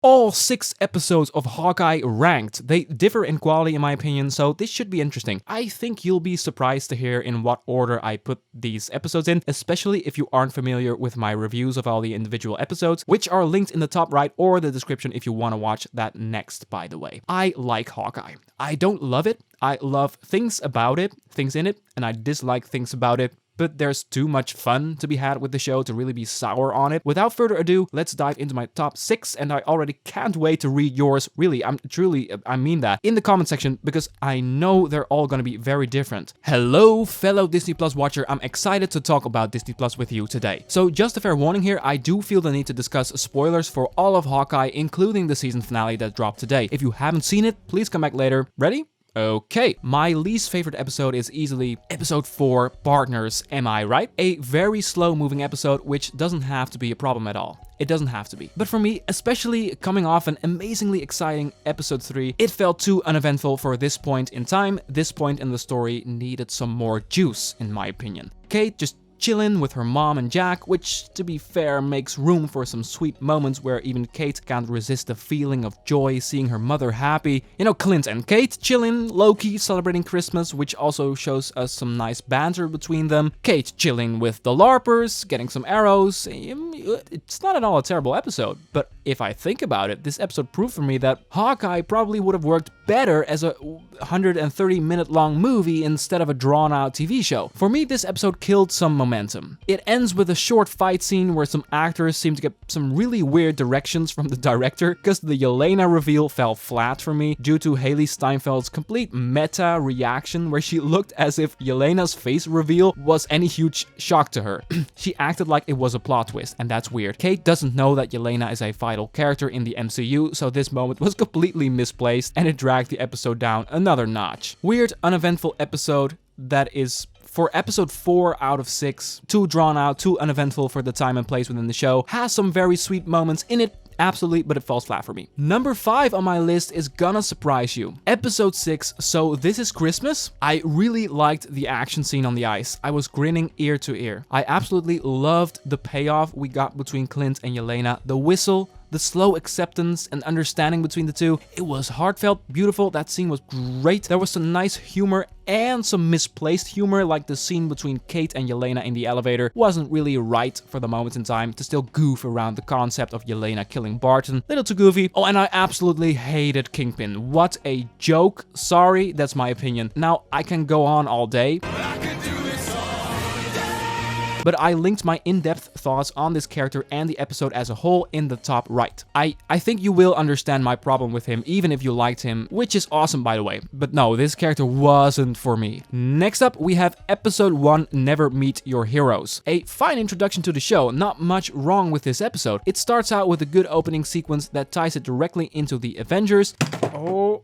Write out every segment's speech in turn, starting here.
all 6 episodes of Hawkeye ranked. They differ in quality in my opinion, so this should be interesting. I think you'll be surprised to hear in what order I put these episodes in, especially if you aren't familiar with my reviews of all the individual episodes, which are linked in the top right or the description if you want to watch that next, by the way. I like Hawkeye. I don't love it. I love things about it, things in it, and I dislike things about it. But there's too much fun to be had with the show to really be sour on it. Without further ado, let's dive into my top 6, and I already can't wait to read yours. Really, I mean that, in the comment section, because I know they're all gonna be very different. Hello, fellow Disney Plus watcher, I'm excited to talk about Disney Plus with you today. So just a fair warning here, I do feel the need to discuss spoilers for all of Hawkeye, including the season finale that dropped today. If you haven't seen it, please come back later. Ready? Okay, my least favorite episode is easily episode 4, Partners, Am I Right? A very slow moving episode, which doesn't have to be a problem at all. It doesn't have to be. But for me, especially coming off an amazingly exciting episode 3, it felt too uneventful for this point in time. This point in the story needed some more juice, in my opinion. Kate just chillin' with her mom and Jack, which, to be fair, makes room for some sweet moments where even Kate can't resist the feeling of joy seeing her mother happy. You know, Clint and Kate chillin', low-key celebrating Christmas, which also shows us some nice banter between them. Kate chilling with the LARPers, getting some arrows. It's not at all a terrible episode, but if I think about it, this episode proved for me that Hawkeye probably would have worked better as a 130-minute long movie instead of a drawn-out TV show. For me, this episode killed some momentum. It ends with a short fight scene where some actors seem to get some really weird directions from the director, because the Yelena reveal fell flat for me due to Haley Steinfeld's complete meta reaction where she looked as if Yelena's face reveal was any huge shock to her. She acted like it was a plot twist, and that's weird. Kate doesn't know that Yelena is a vital character in the MCU, so this moment was completely misplaced, and it dragged the episode down another notch. Weird, uneventful episode that is, for episode 4 out of 6, too drawn out, too uneventful for the time and place within the show, has some very sweet moments in it, absolutely, but it falls flat for me. Number 5 on my list is gonna surprise you. Episode 6, So This Is Christmas? I really liked the action scene on the ice. I was grinning ear to ear. I absolutely loved the payoff we got between Clint and Yelena. The whistle, the slow acceptance and understanding between the two. It was heartfelt, beautiful. That scene was great. There was some nice humor and some misplaced humor, like the scene between Kate and Yelena in the elevator wasn't really right for the moment in time to still goof around the concept of Yelena killing Barton. Little too goofy. Oh, and I absolutely hated Kingpin. What a joke. Sorry, that's my opinion. Now, I can go on all day, but I linked my in-depth thoughts on this character and the episode as a whole in the top right. I think you will understand my problem with him, even if you liked him, which is awesome, by the way. But no, this character wasn't for me. Next up, we have episode 1, Never Meet Your Heroes. A fine introduction to the show, not much wrong with this episode. It starts out with a good opening sequence that ties it directly into the Avengers. Oh,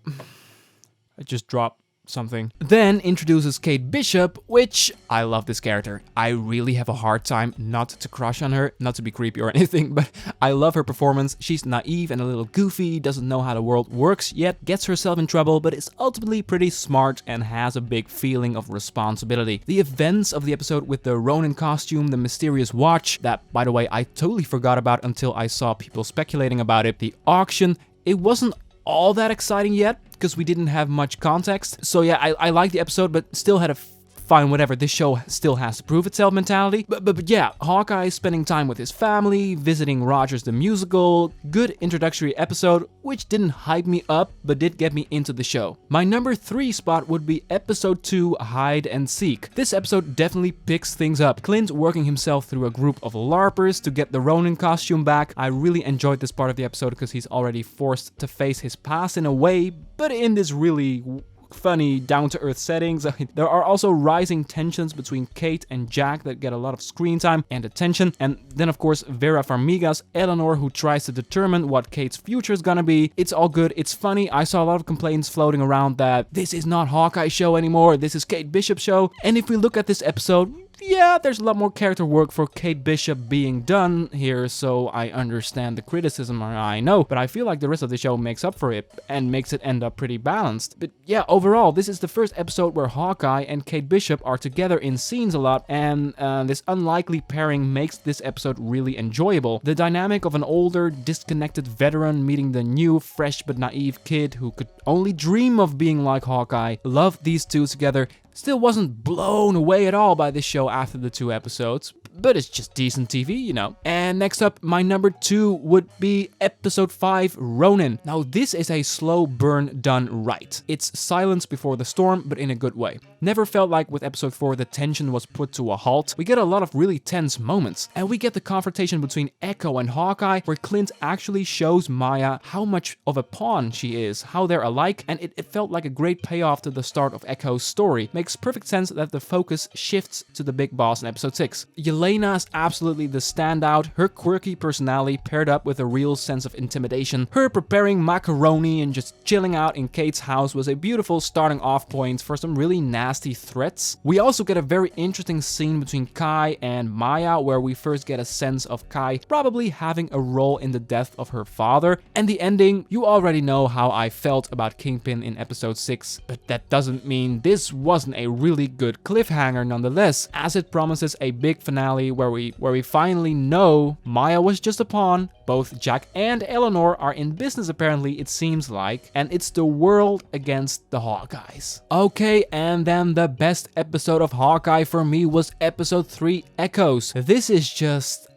I just dropped something. Then introduces Kate Bishop, which I love this character. I really have a hard time not to crush on her, not to be creepy or anything, but I love her performance. She's naive and a little goofy, doesn't know how the world works yet, gets herself in trouble, but is ultimately pretty smart and has a big feeling of responsibility. The events of the episode with the Ronin costume, the mysterious watch, that, by the way, I totally forgot about until I saw people speculating about it, the auction, it wasn't all that exciting yet, because we didn't have much context. So yeah, I liked the episode, but still had a fine whatever, this show still has to prove itself mentality. But yeah, Hawkeye spending time with his family, visiting Rogers the musical, good introductory episode, which didn't hype me up, but did get me into the show. My number 3 spot would be episode 2, Hide and Seek. This episode definitely picks things up. Clint working himself through a group of LARPers to get the Ronin costume back. I really enjoyed this part of the episode because he's already forced to face his past in a way, but in this really funny, down-to-earth settings. There are also rising tensions between Kate and Jack that get a lot of screen time and attention. And then, of course, Vera Farmiga's Eleanor, who tries to determine what Kate's future is gonna be. It's all good. It's funny. I saw a lot of complaints floating around that this is not Hawkeye show anymore. This is Kate Bishop's show. And if we look at this episode, yeah, there's a lot more character work for Kate Bishop being done here, so I understand the criticism, I know, but I feel like the rest of the show makes up for it and makes it end up pretty balanced. But yeah, overall, this is the first episode where Hawkeye and Kate Bishop are together in scenes a lot, and this unlikely pairing makes this episode really enjoyable. The dynamic of an older, disconnected veteran meeting the new, fresh but naive kid who could only dream of being like Hawkeye. Love these two together. Still wasn't blown away at all by this show after the 2 episodes, but it's just decent TV, you know. And next up, my number 2 would be episode 5, Ronin. Now this is a slow burn done right. It's silence before the storm, but in a good way. Never felt like with episode 4 the tension was put to a halt. We get a lot of really tense moments, and we get the confrontation between Echo and Hawkeye, where Clint actually shows Maya how much of a pawn she is, how they're alike, and it felt like a great payoff to the start of Echo's story. Makes perfect sense that the focus shifts to the big boss in episode 6. Yelena's absolutely the standout. Her quirky personality paired up with a real sense of intimidation. Her preparing macaroni and just chilling out in Kate's house was a beautiful starting off point for some really nasty threats. We also get a very interesting scene between Kai and Maya, where we first get a sense of Kai probably having a role in the death of her father. And the ending, you already know how I felt about Kingpin in episode 6, but that doesn't mean this wasn't a really good cliffhanger nonetheless, as it promises a big finale where we finally know Maya was just a pawn. Both Jack and Eleanor are in business apparently, it seems like, and it's the world against the Hawkeyes. Okay, and then the best episode of Hawkeye for me was episode 3, Echoes. This is just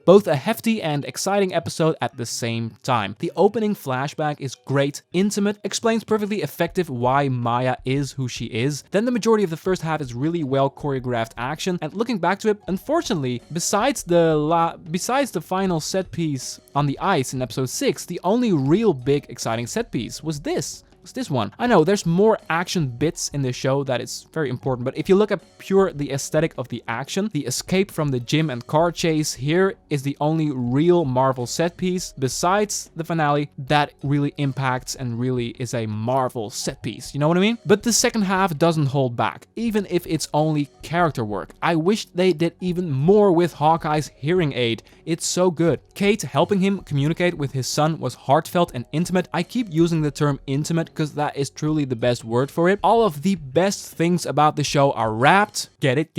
both a hefty and exciting episode at the same time. The opening flashback is great, intimate, explains perfectly effective why Maya is who she is. Then the majority of the first half is really well choreographed action, and looking back to it, unfortunately, besides the final set piece on the ice in episode 6, the only real big exciting set piece was this one. I know there's more action bits in the show that is very important, but if you look at pure the aesthetic of the action, the escape from the gym and car chase here is the only real Marvel set piece besides the finale that really impacts and really is a Marvel set piece, you know what I mean? But the second half doesn't hold back, even if it's only character work. I wish they did even more with Hawkeye's hearing aid. It's so good. Kate helping him communicate with his son was heartfelt and intimate. I keep using the term intimate because that is truly the best word for it. All of the best things about the show are wrapped, get it,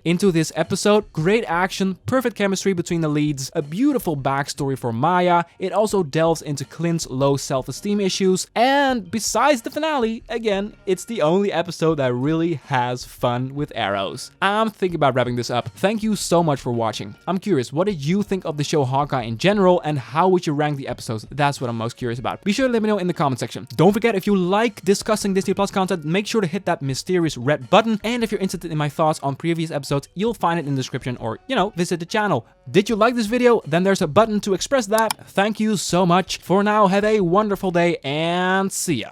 into this episode. Great action, perfect chemistry between the leads, a beautiful backstory for Maya. It also delves into Clint's low self-esteem issues, and besides the finale, again, it's the only episode that really has fun with arrows. I'm thinking about wrapping this up. Thank you so much for watching. I'm curious, what did you think of the show Hawkeye in general, and how would you rank the episodes? That's what I'm most curious about. Be sure to let me know in the comment section. Don't forget, if you like discussing Disney Plus content, make sure to hit that mysterious red button, and if you're interested in my thoughts on previous episodes, you'll find it in the description, or, you know, visit the channel. Did you like this video? Then there's a button to express that. Thank you so much. For now, have a wonderful day, and see ya.